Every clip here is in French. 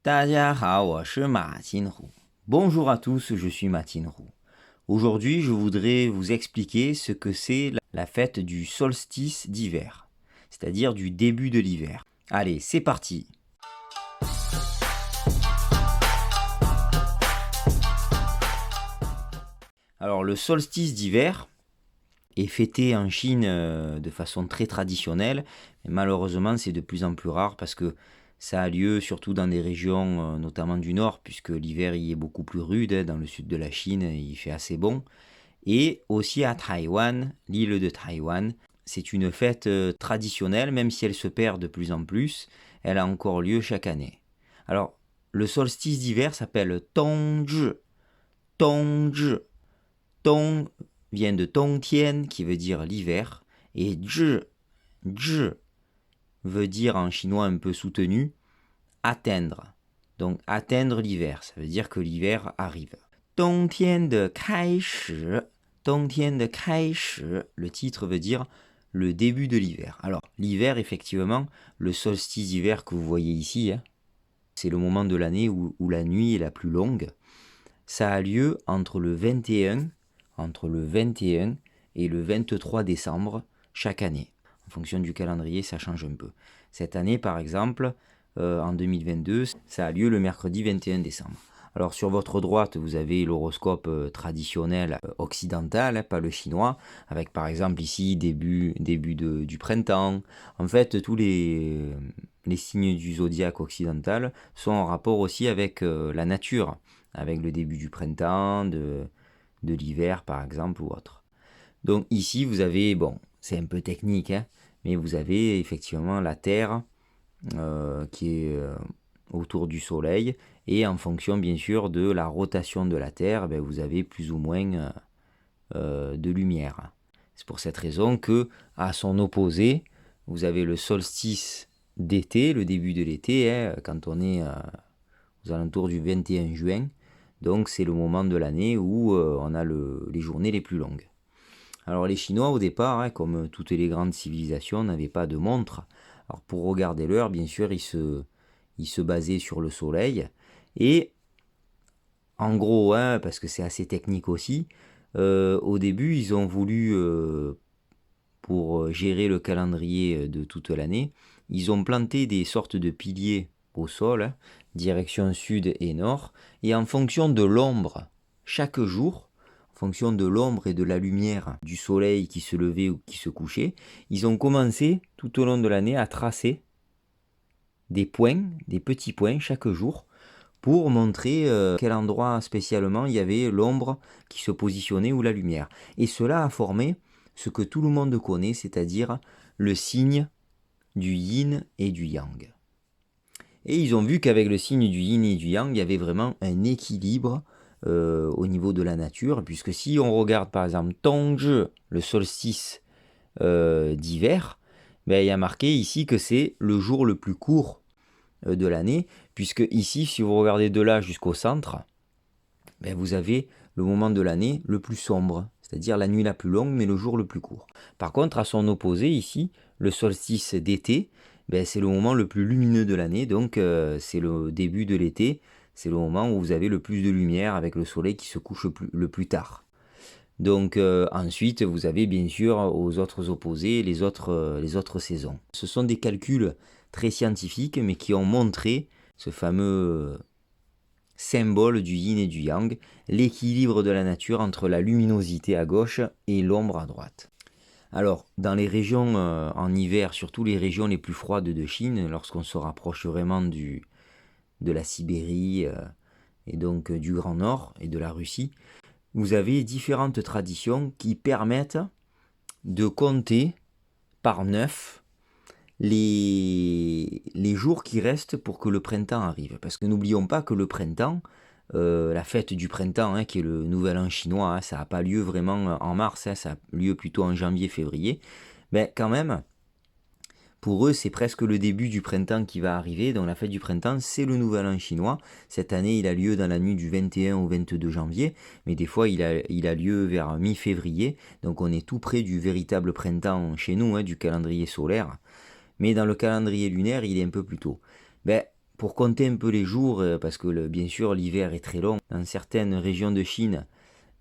大家好，我是马金虎. Bonjour à tous, je suis Martin Roux. Aujourd'hui, je voudrais vous expliquer ce que c'est la fête du solstice d'hiver, c'est-à-dire du début de l'hiver. Allez, c'est parti. Alors, le solstice d'hiver est fêté en Chine de façon très traditionnelle, mais malheureusement, c'est de plus en plus rare parce que ça a lieu surtout dans des régions, notamment du nord, puisque l'hiver y est beaucoup plus rude. Dans le sud de la Chine, il fait assez bon. Et aussi à Taïwan, l'île de Taïwan, c'est une fête traditionnelle, même si elle se perd de plus en plus, elle a encore lieu chaque année. Alors, le solstice d'hiver s'appelle Tongzhi. Tongzhi. Tong vient de Tongtian, qui veut dire l'hiver, et Zhi veut dire en chinois un peu soutenu, atteindre. Donc atteindre l'hiver, ça veut dire que l'hiver arrive. Dongtian de Kaishi, Dongtian de Kaishi, le titre veut dire le début de l'hiver. Alors l'hiver, effectivement, le solstice d'hiver que vous voyez ici, c'est le moment de l'année où la nuit est la plus longue. Ça a lieu entre le 21 et le 23 décembre chaque année. En fonction du calendrier, ça change un peu. Cette année, par exemple, en 2022, ça a lieu le mercredi 21 décembre. Alors sur votre droite, vous avez l'horoscope traditionnel occidental, pas le chinois, avec par exemple ici début du printemps. En fait, tous les signes du zodiaque occidental sont en rapport aussi avec la nature, avec le début du printemps, de l'hiver par exemple ou autre. Donc ici vous avez, bon, c'est un peu technique, mais vous avez effectivement la Terre qui est autour du Soleil, et en fonction bien sûr de la rotation de la Terre, vous avez plus ou moins de lumière. C'est pour cette raison que, à son opposé, vous avez le solstice d'été, le début de l'été, quand on est aux alentours du 21 juin. Donc c'est le moment de l'année où on a les journées les plus longues. Alors les Chinois au départ, comme toutes les grandes civilisations, n'avaient pas de montre. Alors pour regarder l'heure, bien sûr, ils se basaient sur le soleil. Et en gros, parce que c'est assez technique aussi, au début ils ont voulu, pour gérer le calendrier de toute l'année, ils ont planté des sortes de piliers au sol, direction sud et nord, et en fonction de l'ombre, chaque jour, en fonction de l'ombre et de la lumière du soleil qui se levait ou qui se couchait, ils ont commencé tout au long de l'année à tracer des points, des petits points chaque jour, pour montrer quel endroit spécialement il y avait l'ombre qui se positionnait ou la lumière. Et cela a formé ce que tout le monde connaît, c'est-à-dire le signe du yin et du yang. Et ils ont vu qu'avec le signe du yin et du yang, il y avait vraiment un équilibre au niveau de la nature, puisque si on regarde par exemple Tongzhi, le solstice d'hiver, il y a marqué ici que c'est le jour le plus court de l'année, puisque ici, si vous regardez de là jusqu'au centre, vous avez le moment de l'année le plus sombre, c'est-à-dire la nuit la plus longue, mais le jour le plus court. Par contre, à son opposé ici, le solstice d'été, c'est le moment le plus lumineux de l'année, donc c'est le début de l'été, c'est le moment où vous avez le plus de lumière avec le soleil qui se couche le plus tard. Donc ensuite, vous avez bien sûr aux autres opposés les autres saisons. Ce sont des calculs très scientifiques, mais qui ont montré ce fameux symbole du yin et du yang, l'équilibre de la nature entre la luminosité à gauche et l'ombre à droite. Alors, dans les régions en hiver, surtout les régions les plus froides de Chine, lorsqu'on se rapproche vraiment de la Sibérie et donc du Grand Nord et de la Russie, vous avez différentes traditions qui permettent de compter par 9 les jours qui restent pour que le printemps arrive. Parce que n'oublions pas que le printemps, la fête du printemps, qui est le nouvel an chinois, ça n'a pas lieu vraiment en mars, ça a lieu plutôt en janvier-février, mais quand même, pour eux, c'est presque le début du printemps qui va arriver. Donc la fête du printemps, c'est le nouvel an chinois. Cette année, il a lieu dans la nuit du 21 au 22 janvier, mais des fois, il a lieu vers mi-février. Donc on est tout près du véritable printemps chez nous, du calendrier solaire. Mais dans le calendrier lunaire, il est un peu plus tôt. pour compter un peu les jours, parce que bien sûr l'hiver est très long, dans certaines régions de Chine,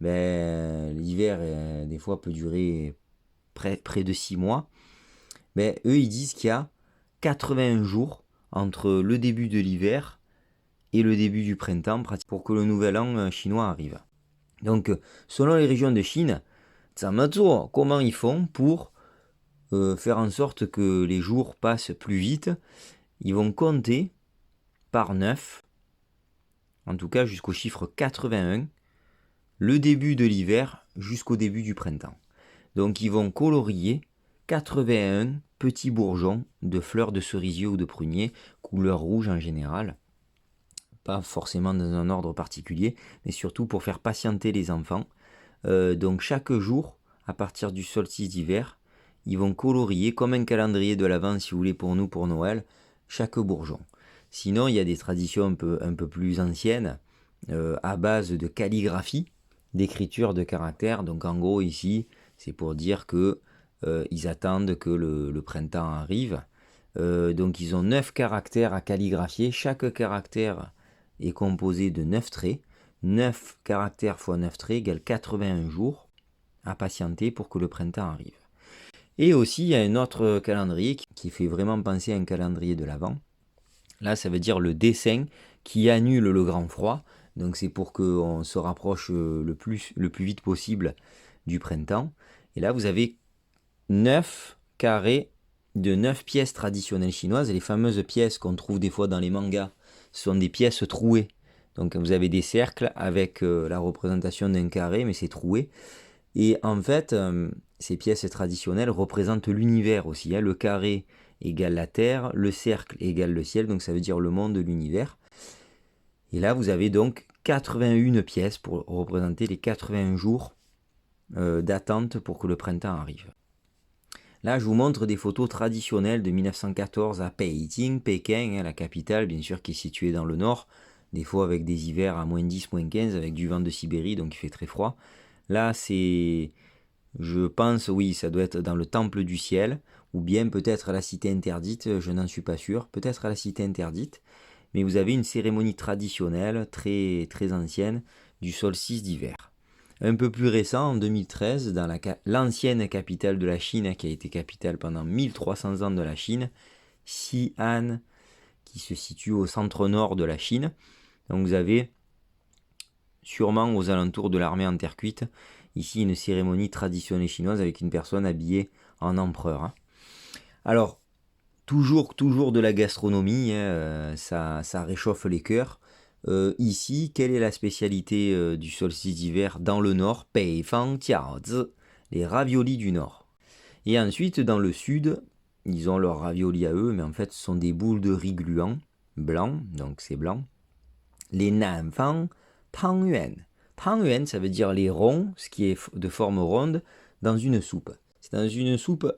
l'hiver des fois peut durer près de 6 mois. Eux ils disent qu'il y a 81 jours entre le début de l'hiver et le début du printemps pour que le nouvel an chinois arrive. Donc selon les régions de Chine, comment ils font pour faire en sorte que les jours passent plus vite? Ils vont compter par 9, en tout cas jusqu'au chiffre 81, le début de l'hiver jusqu'au début du printemps. Donc ils vont colorier 81 petits bourgeons de fleurs de cerisier ou de prunier, couleur rouge en général, pas forcément dans un ordre particulier, mais surtout pour faire patienter les enfants. Donc chaque jour, à partir du solstice d'hiver, ils vont colorier comme un calendrier de l'Avent, si vous voulez, pour nous, pour Noël, chaque bourgeon. Sinon, il y a des traditions un peu plus anciennes, à base de calligraphie, d'écriture de caractères. Donc en gros, ici, c'est pour dire que ils attendent que le printemps arrive. Donc ils ont 9 caractères à calligraphier. Chaque caractère est composé de 9 traits. 9 caractères x 9 traits égale 81 jours à patienter pour que le printemps arrive. Et aussi, il y a un autre calendrier qui fait vraiment penser à un calendrier de l'Avent. Là, ça veut dire le dessin qui annule le grand froid. Donc c'est pour qu'on se rapproche le plus vite possible du printemps. Et là, vous avez 9 carrés de 9 pièces traditionnelles chinoises. Les fameuses pièces qu'on trouve des fois dans les mangas, ce sont des pièces trouées. Donc vous avez des cercles avec la représentation d'un carré, mais c'est troué. Et en fait, ces pièces traditionnelles représentent l'univers aussi. Le carré égale la Terre, le cercle égale le ciel, donc ça veut dire le monde de l'univers. Et là, vous avez donc 81 pièces pour représenter les 81 jours d'attente pour que le printemps arrive. Là, je vous montre des photos traditionnelles de 1914 à Pékin, la capitale, bien sûr, qui est située dans le nord, des fois avec des hivers à moins 10, moins 15, avec du vent de Sibérie, donc il fait très froid. Là, je pense, oui, ça doit être dans le temple du ciel, ou bien peut-être à la cité interdite, je n'en suis pas sûr, peut-être à la cité interdite, mais vous avez une cérémonie traditionnelle, très, très ancienne, du solstice d'hiver. Un peu plus récent, en 2013, dans l'ancienne capitale de la Chine, qui a été capitale pendant 1300 ans de la Chine, Xi'an, qui se situe au centre-nord de la Chine. Donc vous avez sûrement aux alentours de l'armée en terre cuite, ici une cérémonie traditionnelle chinoise avec une personne habillée en empereur. Alors, toujours de la gastronomie, ça réchauffe les cœurs. Ici, quelle est la spécialité du solstice d'hiver dans le nord? Beifang Jiaozi, les raviolis du nord. Et ensuite, dans le sud, ils ont leurs raviolis à eux, mais en fait, ce sont des boules de riz gluant, blanc, donc c'est blanc. Les Nanfang Tangyuan. Tangyuan, ça veut dire les ronds, ce qui est de forme ronde, dans une soupe. C'est dans une soupe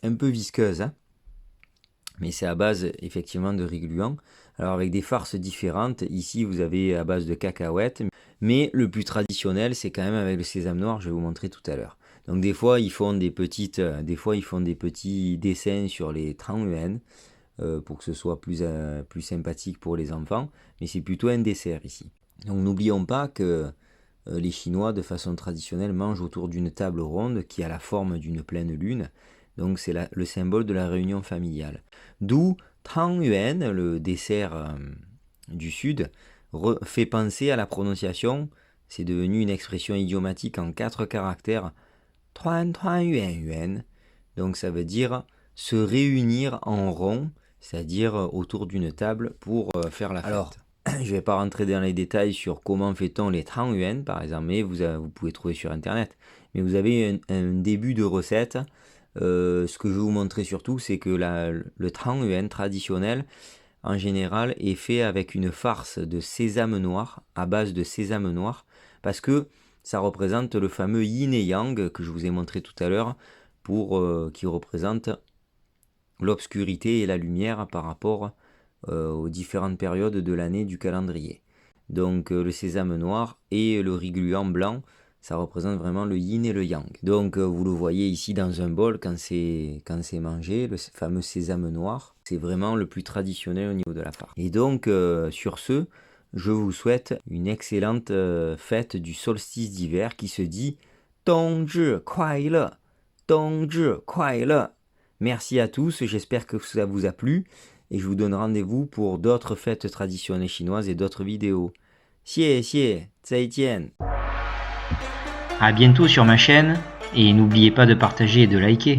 un peu visqueuse, mais c'est à base effectivement de riz gluant. Alors avec des farces différentes, ici vous avez à base de cacahuètes, mais le plus traditionnel c'est quand même avec le sésame noir, je vais vous montrer tout à l'heure. Donc des fois ils font des petits dessins sur les tangyuan pour que ce soit plus sympathique pour les enfants, mais c'est plutôt un dessert ici. Donc n'oublions pas que les Chinois de façon traditionnelle mangent autour d'une table ronde qui a la forme d'une pleine lune. Donc c'est le symbole de la réunion familiale. D'où Tangyuan, le dessert du sud, fait penser à la prononciation. C'est devenu une expression idiomatique en 4 caractères. Tuan Tuan Yuan Yuan. Donc ça veut dire se réunir en rond, c'est-à-dire autour d'une table pour faire la fête. Alors, je ne vais pas rentrer dans les détails sur comment fait-on les Tangyuan par exemple, mais vous pouvez trouver sur internet. Mais vous avez un début de recette. Ce que je vais vous montrer surtout, c'est que le tangyuan traditionnel, en général, est fait avec une farce de sésame noir, à base de sésame noir, parce que ça représente le fameux yin et yang que je vous ai montré tout à l'heure, qui représente l'obscurité et la lumière par rapport aux différentes périodes de l'année du calendrier. Donc le sésame noir et le riz gluant blanc, Ça représente vraiment le yin et le yang. Donc vous le voyez ici dans un bol quand c'est mangé, le fameux sésame noir. C'est vraiment le plus traditionnel au niveau de la farce. Et donc sur ce, je vous souhaite une excellente fête du solstice d'hiver qui se dit Dongzhi Kuai-le, Dongzhi Kuai-le. Merci à tous, j'espère que ça vous a plu et je vous donne rendez-vous pour d'autres fêtes traditionnelles chinoises et d'autres vidéos. Xie xie, zaijian. À bientôt sur ma chaîne et n'oubliez pas de partager et de liker.